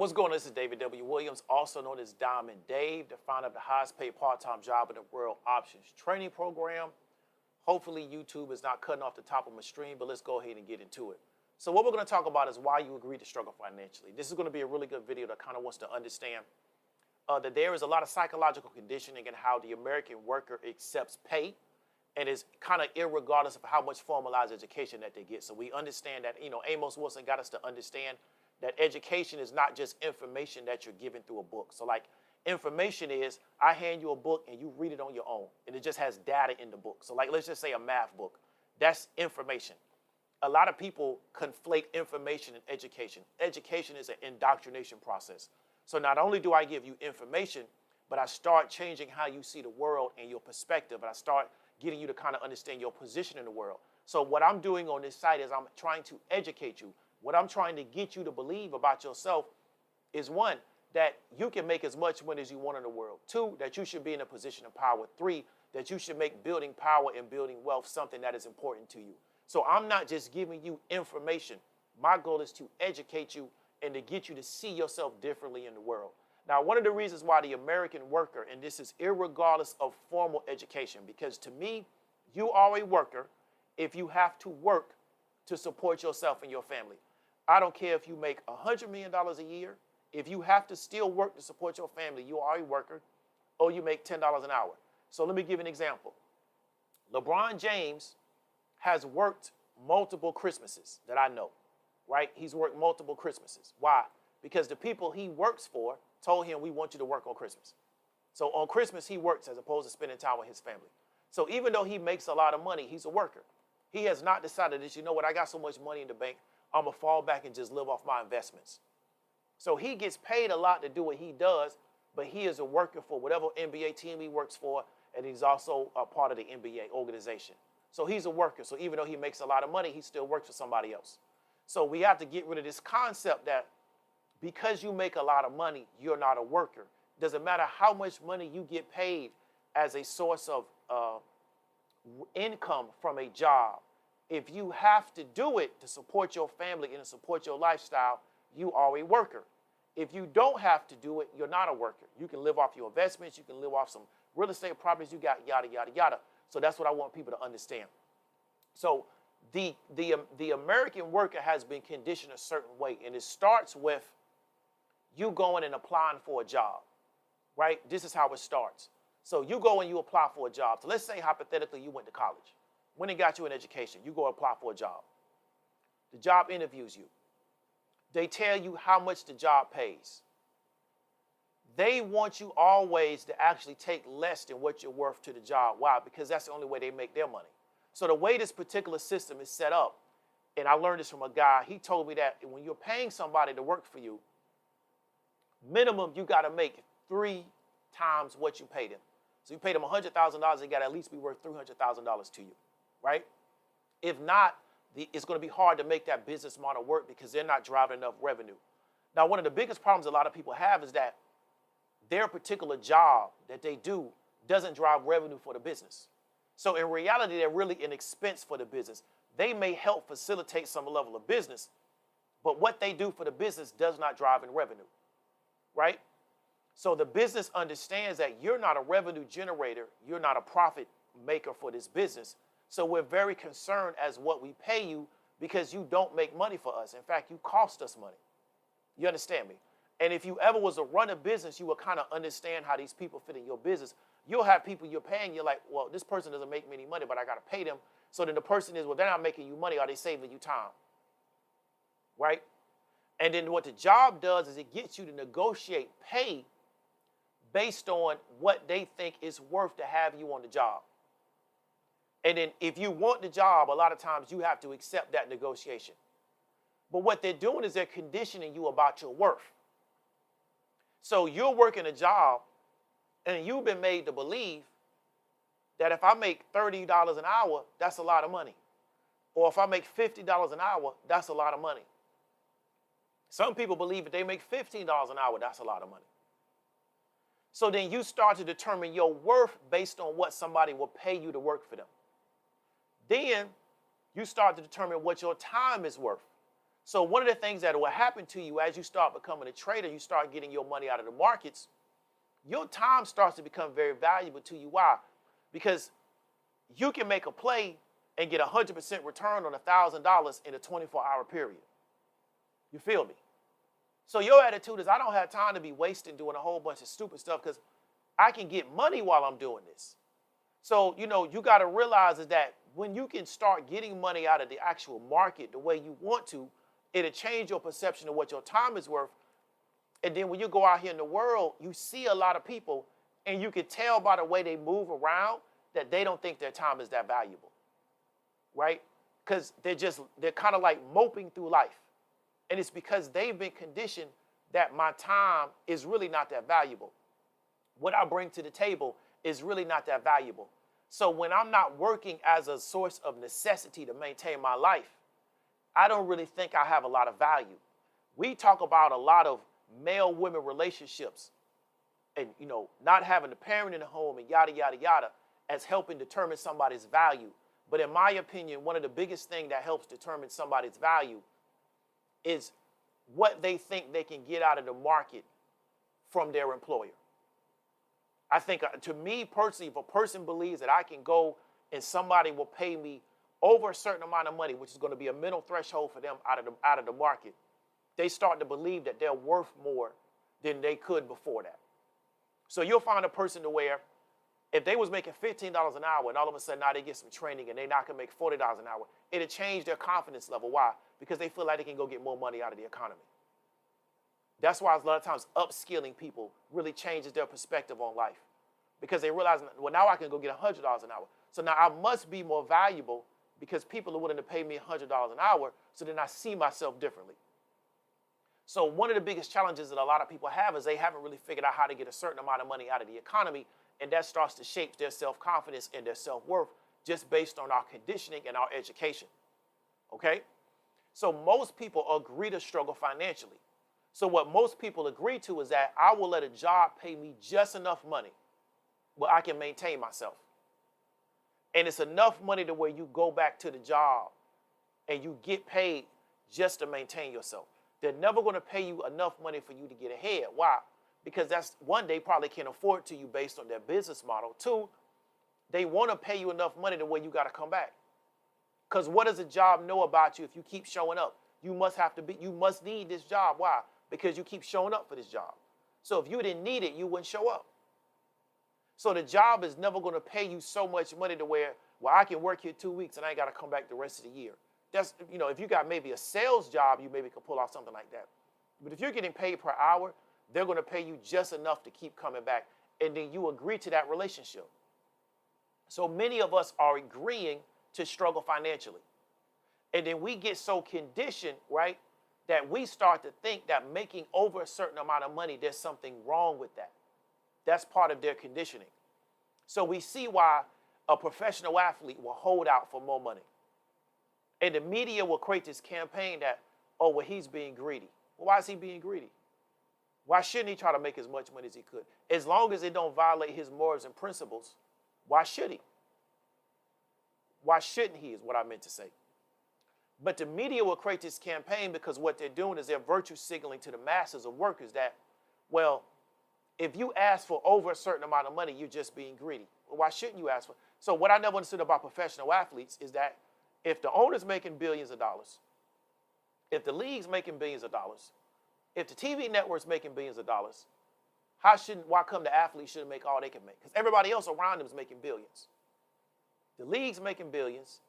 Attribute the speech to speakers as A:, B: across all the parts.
A: What's going on? This is David W. Williams, also known as Diamond Dave, the founder of the highest paid part-time job in the world options training program. Hopefully YouTube is not cutting off the top of my stream, but let's go ahead and get into it. So what we're going to talk about is why you agree to struggle financially. This is going to be a really good video that kind of wants to understand that there is a lot of psychological conditioning in how the American worker accepts pay, and is kind of irregardless of how much formalized education that they get. So we understand that, Amos Wilson got us to understand that education is not just information that you're given through a book. So like information is, I hand you a book and you read it on your own, and it just has data in the book. So like, let's just say a math book, that's information. A lot of people conflate information and education. Education is an indoctrination process. So not only do I give you information, but I start changing how you see the world and your perspective, and I start getting you to kind of understand your position in the world. So what I'm doing on this site is I'm trying to educate you. What I'm trying to get you to believe about yourself is, one, that you can make as much money as you want in the world. Two, that you should be in a position of power. Three, that you should make building power and building wealth something that is important to you. So I'm not just giving you information. My goal is to educate you and to get you to see yourself differently in the world. Now, one of the reasons why the American worker, and this is irregardless of formal education, because to me, you are a worker if you have to work to support yourself and your family. I don't care if you make $100 million a year. If you have to still work to support your family, you are a worker, or you make $10 an hour. So let me give you an example. LeBron James has worked multiple Christmases that I know, right? He's worked multiple Christmases. Why? Because the people he works for told him, we want you to work on Christmas. So on Christmas, he works as opposed to spending time with his family. So even though he makes a lot of money, he's a worker. He has not decided that, you know what, I got so much money in the bank, I'm going to fall back and just live off my investments. So he gets paid a lot to do what he does, but he is a worker for whatever NBA team he works for, and he's also a part of the NBA organization. So he's a worker. So even though he makes a lot of money, he still works for somebody else. So we have to get rid of this concept that because you make a lot of money, you're not a worker. Doesn't matter how much money you get paid as a source of income from a job. If you have to do it to support your family and to support your lifestyle, you are a worker. If you don't have to do it, you're not a worker. You can live off your investments. You can live off some real estate properties you got, yada, yada, yada. So that's what I want people to understand. So the American worker has been conditioned a certain way, and it starts with you going and applying for a job, right? This is how it starts. So you go and you apply for a job. So let's say hypothetically you went to college. When it got you an education, you go apply for a job. The job interviews you. They tell you how much the job pays. They want you always to actually take less than what you're worth to the job. Why? Because that's the only way they make their money. So the way this particular system is set up, and I learned this from a guy, he told me that when you're paying somebody to work for you, minimum you got to make 3 times what you pay them. So you pay them $100,000, they got to at least be worth $300,000 to you, right? If not, it's going to be hard to make that business model work because they're not driving enough revenue. Now, one of the biggest problems a lot of people have is that their particular job that they do doesn't drive revenue for the business. So in reality, they're really an expense for the business. They may help facilitate some level of business, but what they do for the business does not drive in revenue, right? So the business understands that you're not a revenue generator, you're not a profit maker for this business. So we're very concerned as what we pay you because you don't make money for us. In fact, you cost us money. You understand me? And if you ever was to run a business, you will kind of understand how these people fit in your business. You'll have people you're paying, you're like, well, this person doesn't make me any money, but I got to pay them. So then the person is, well, they're not making you money. Are they saving you time? Right? And then what the job does is it gets you to negotiate pay based on what they think it's worth to have you on the job. And then if you want the job, a lot of times you have to accept that negotiation. But what they're doing is they're conditioning you about your worth. So you're working a job and you've been made to believe that if I make $30 an hour, that's a lot of money. Or if I make $50 an hour, that's a lot of money. Some people believe if they make $15 an hour, that's a lot of money. So then you start to determine your worth based on what somebody will pay you to work for them. Then you start to determine what your time is worth. So one of the things that will happen to you as you start becoming a trader, you start getting your money out of the markets, your time starts to become very valuable to you. Why? Because you can make a play and get 100% return on $1,000 in a 24-hour period. You feel me? So your attitude is, I don't have time to be wasting doing a whole bunch of stupid stuff because I can get money while I'm doing this. So, you got to realize is that when you can start getting money out of the actual market the way you want to, it'll change your perception of what your time is worth. And then when you go out here in the world, you see a lot of people, and you can tell by the way they move around that they don't think their time is that valuable, right? Because they're kind of like moping through life. And it's because they've been conditioned that my time is really not that valuable. What I bring to the table is really not that valuable. So when I'm not working as a source of necessity to maintain my life, I don't really think I have a lot of value. We talk about a lot of male-women relationships and, not having a parent in the home and yada, yada, yada as helping determine somebody's value. But in my opinion, one of the biggest things that helps determine somebody's value is what they think they can get out of the market from their employer. I think, to me personally, if a person believes that I can go and somebody will pay me over a certain amount of money, which is going to be a mental threshold for them out of the market, they start to believe that they're worth more than they could before that. So you'll find a person to where if they was making $15 an hour and all of a sudden now they get some training and they now can make $40 an hour, it'll change their confidence level. Why? Because they feel like they can go get more money out of the economy. That's why a lot of times upskilling people really changes their perspective on life. Because they realize, well, now I can go get $100 an hour. So now I must be more valuable because people are willing to pay me $100 an hour, so then I see myself differently. So one of the biggest challenges that a lot of people have is they haven't really figured out how to get a certain amount of money out of the economy, and that starts to shape their self-confidence and their self-worth just based on our conditioning and our education, okay? So most people agree to struggle financially. So what most people agree to is that I will let a job pay me just enough money where I can maintain myself. And it's enough money to where you go back to the job and you get paid just to maintain yourself. They're never going to pay you enough money for you to get ahead. Why? Because that's, one, they probably can't afford to you based on their business model. Two, they want to pay you enough money to where you got to come back. Because what does a job know about you if you keep showing up? You must need this job. Why? Because you keep showing up for this job. So if you didn't need it, you wouldn't show up. So the job is never going to pay you so much money to where, well, I can work here 2 weeks and I ain't got to come back the rest of the year. That's, if you got maybe a sales job, you maybe could pull off something like that. But if you're getting paid per hour, they're going to pay you just enough to keep coming back. And then you agree to that relationship. So many of us are agreeing to struggle financially. And then we get so conditioned, right, that we start to think that making over a certain amount of money, there's something wrong with that. That's part of their conditioning. So we see why a professional athlete will hold out for more money. And the media will create this campaign that, oh, well, he's being greedy. Well, why is he being greedy? Why shouldn't he try to make as much money as he could? As long as it don't violate his morals and principles, why should he? Why shouldn't he is what I meant to say. But the media will create this campaign because what they're doing is they're virtue signaling to the masses of workers that, well, if you ask for over a certain amount of money, you're just being greedy. Well, why shouldn't you ask for? So what I never understood about professional athletes is that if the owner's making billions of dollars, if the league's making billions of dollars, if the TV network's making billions of dollars, why come the athletes shouldn't make all they can make? Because everybody else around them is making billions. The league's making billions,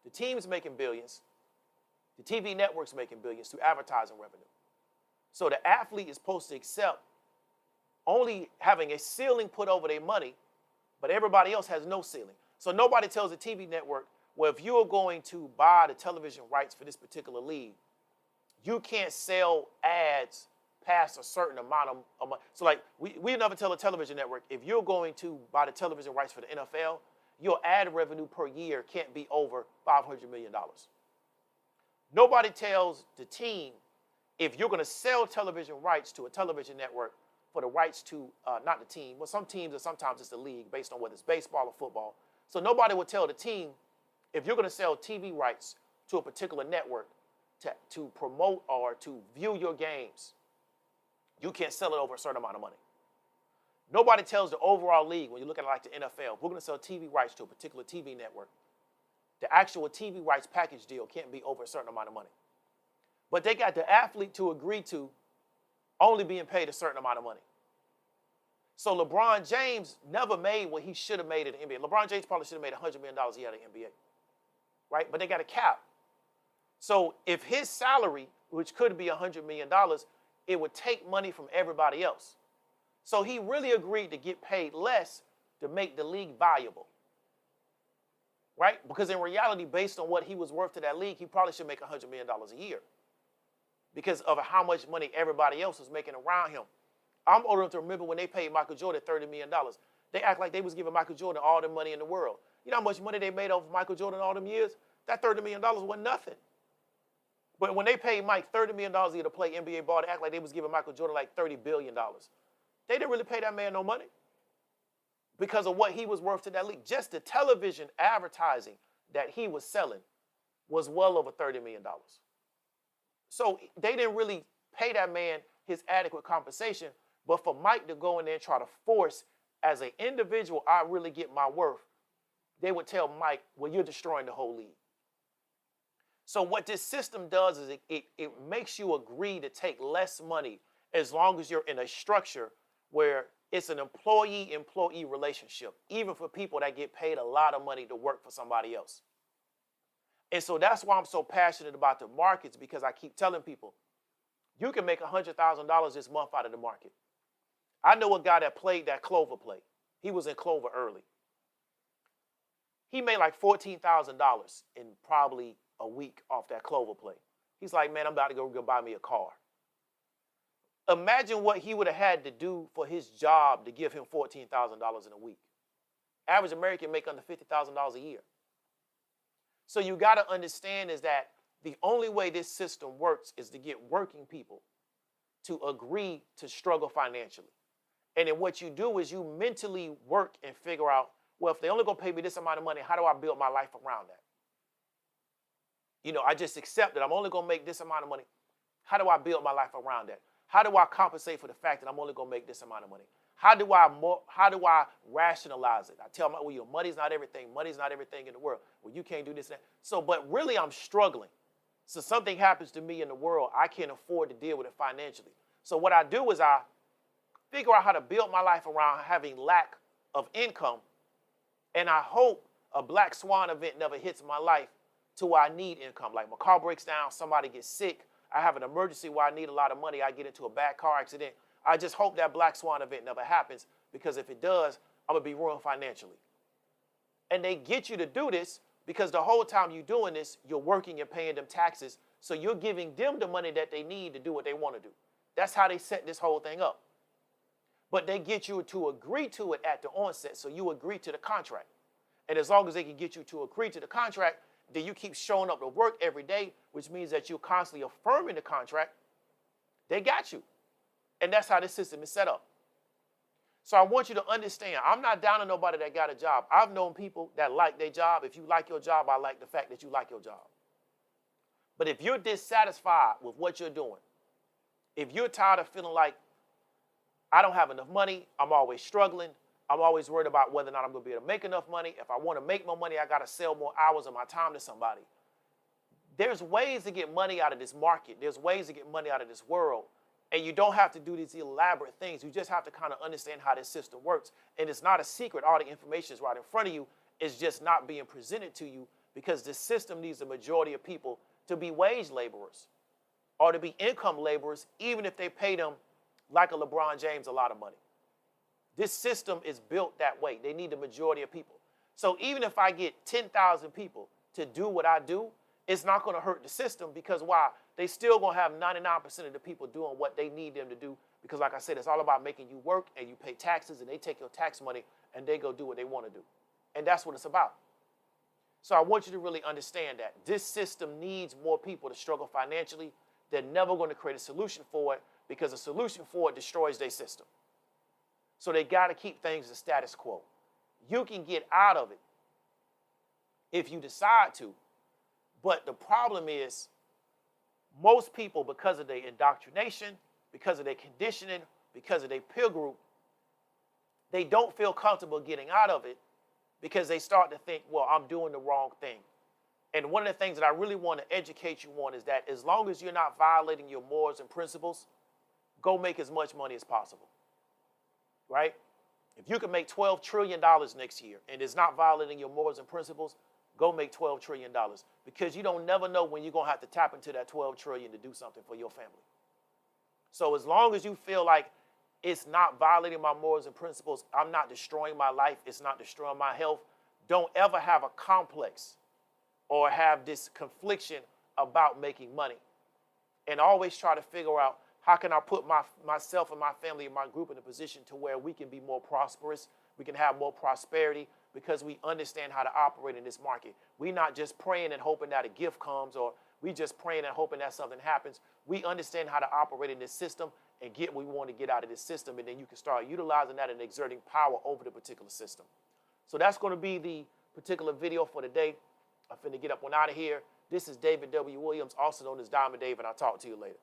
A: the team's making billions, the TV network's making billions through advertising revenue. So the athlete is supposed to accept only having a ceiling put over their money, but everybody else has no ceiling. So nobody tells the TV network, well, if you're going to buy the television rights for this particular league, you can't sell ads past a certain amount of money. So like we never tell a television network, if you're going to buy the television rights for the NFL, your ad revenue per year can't be over $500 million. Nobody tells the team, if you're going to sell television rights to a television network for the rights to, not the team, well, some teams or sometimes it's the league based on whether it's baseball or football. So nobody will tell the team, if you're going to sell TV rights to a particular network, to promote or to view your games, you can't sell it over a certain amount of money. Nobody tells the overall league, when you look at it like the NFL, if we're going to sell TV rights to a particular TV network, the actual TV rights package deal can't be over a certain amount of money. But they got the athlete to agree to only being paid a certain amount of money. So LeBron James never made what he should have made in the NBA. LeBron James probably should have made $100 million a year in the NBA, right? But they got a cap. So if his salary, which could be $100 million, it would take money from everybody else. So he really agreed to get paid less to make the league valuable, right? Because in reality, based on what he was worth to that league, he probably should make $100 million a year because of how much money everybody else was making around him. I'm old enough to remember when they paid Michael Jordan $30 million. They act like they was giving Michael Jordan all the money in the world. You know how much money they made off of Michael Jordan all them years? That $30 million wasn't nothing. But when they paid Mike $30 million a year to play NBA ball, they act like they was giving Michael Jordan like $30 billion. They didn't really pay that man no money because of what he was worth to that league. Just the television advertising that he was selling was well over $30 million. So they didn't really pay that man his adequate compensation. But for Mike to go in there and try to force, as an individual, I really get my worth, they would tell Mike, well, you're destroying the whole league. So what this system does is it makes you agree to take less money as long as you're in a structure where it's an employee-employee relationship, even for people that get paid a lot of money to work for somebody else. And so that's why I'm so passionate about the markets, because I keep telling people, you can make $100,000 this month out of the market. I know a guy that played that Clover play. He was in Clover early. He made like $14,000 in probably a week off that Clover play. He's like, man, I'm about to go buy me a car. Imagine what he would have had to do for his job to give him $14,000 in a week. Average American make under $50,000 a year. So you got to understand is that the only way this system works is to get working people to agree to struggle financially. And then what you do is you mentally work and figure out, well, if they only going to pay me this amount of money, how do I build my life around that? You know, I just accept that I'm only going to make this amount of money. How do I build my life around that? How do I compensate for the fact that I'm only going to make this amount of money? How do I rationalize it? I tell my, well, your money's not everything. Money's not everything in the world. Well, you can't do this and that. So, but really I'm struggling. So something happens to me in the world, I can't afford to deal with it financially. So what I do is I figure out how to build my life around having lack of income. And I hope a black swan event never hits my life to where I need income. Like my car breaks down, somebody gets sick, I have an emergency where I need a lot of money, I get into a bad car accident. I just hope that black swan event never happens, because if it does, I'm going to be ruined financially. And they get you to do this because the whole time you're doing this, you're working and paying them taxes. So you're giving them the money that they need to do what they want to do. That's how they set this whole thing up. But they get you to agree to it at the onset, so you agree to the contract. And as long as they can get you to agree to the contract, then you keep showing up to work every day, which means that you're constantly affirming the contract. They got you. And that's how this system is set up. So I want you to understand, I'm not down on nobody that got a job. I've known people that like their job. If you like your job, I like the fact that you like your job. But if you're dissatisfied with what you're doing, if you're tired of feeling like I don't have enough money, I'm always struggling, I'm always worried about whether or not I'm going to be able to make enough money. If I want to make more money, I got to sell more hours of my time to somebody. There's ways to get money out of this market. There's ways to get money out of this world. And you don't have to do these elaborate things. You just have to kind of understand how this system works. And it's not a secret. All the information is right in front of you. It's just not being presented to you because the system needs the majority of people to be wage laborers or to be income laborers, even if they pay them like a LeBron James a lot of money. This system is built that way. They need the majority of people. So even if I get 10,000 people to do what I do, it's not going to hurt the system because why? They still going to have 99% of the people doing what they need them to do because like I said, it's all about making you work and you pay taxes and they take your tax money and they go do what they want to do. And that's what it's about. So I want you to really understand that this system needs more people to struggle financially. They're never going to create a solution for it because a solution for it destroys their system. So they got to keep things the status quo. You can get out of it if you decide to. But the problem is most people, because of their indoctrination, because of their conditioning, because of their peer group, they don't feel comfortable getting out of it because they start to think, well, I'm doing the wrong thing. And one of the things that I really want to educate you on is that as long as you're not violating your morals and principles, go make as much money as possible, right? If you can make $12 trillion next year and it's not violating your morals and principles, go make $12 trillion, because you don't never know when you're going to have to tap into that 12 trillion to do something for your family. So as long as you feel like it's not violating my morals and principles, I'm not destroying my life, it's not destroying my health, don't ever have a complex or have this confliction about making money. And always try to figure out, how can I put myself and my family and my group in a position to where we can be more prosperous, we can have more prosperity, because we understand how to operate in this market. We're not just praying and hoping that a gift comes, or we just praying and hoping that something happens. We understand how to operate in this system and get what we want to get out of this system, and then you can start utilizing that and exerting power over the particular system. So that's going to be the particular video for today. I'm finna get up on out of here. This is David W. Williams, also known as Diamond Dave, and I'll talk to you later.